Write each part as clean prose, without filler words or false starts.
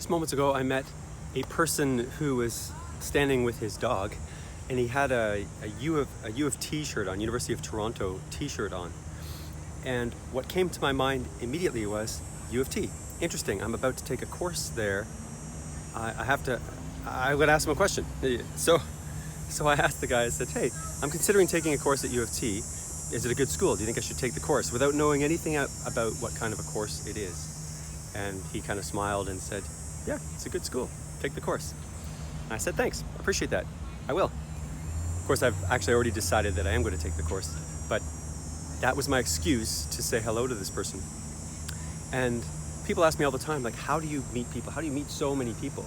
Just moments ago, I met a person who was standing with his dog, and he had a U of T shirt on, University of Toronto t-shirt on. And what came to my mind immediately was U of T. Interesting, I'm about to take a course there. I would ask him a question. So I asked the guy, I said, hey, I'm considering taking a course at U of T. Is it a good school? Do you think I should take the course? Without knowing anything about what kind of a course it is. And he kind of smiled and said, yeah, it's a good school. Take the course. And I said, thanks, I appreciate that. I will. Of course, I've actually already decided that I am going to take the course, but that was my excuse to say hello to this person. And people ask me all the time, like, how do you meet people? How do you meet so many people?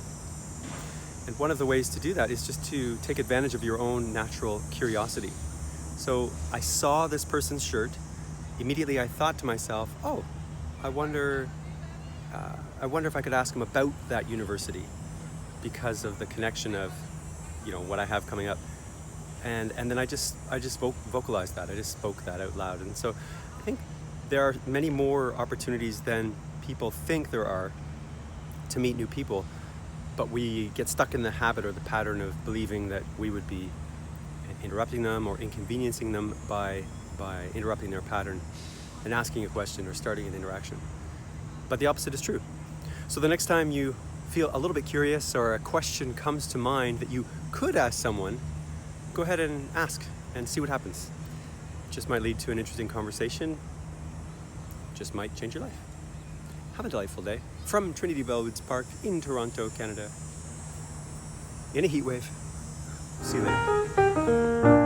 And one of the ways to do that is just to take advantage of your own natural curiosity. So I saw this person's shirt. Immediately I thought to myself, oh, I wonder if I could ask him about that university because of the connection of, what I have coming up. And then I just vocalized that. I just spoke that out loud. And so I think there are many more opportunities than people think there are to meet new people, but we get stuck in the habit or the pattern of believing that we would be interrupting them or inconveniencing them by interrupting their pattern and asking a question or starting an interaction. But the opposite is true. So the next time you feel a little bit curious or a question comes to mind that you could ask someone, go ahead and ask and see what happens. It just might lead to an interesting conversation. Just might change your life. Have a delightful day. From Trinity Bellwoods Park in Toronto, Canada, in a heat wave. See you later.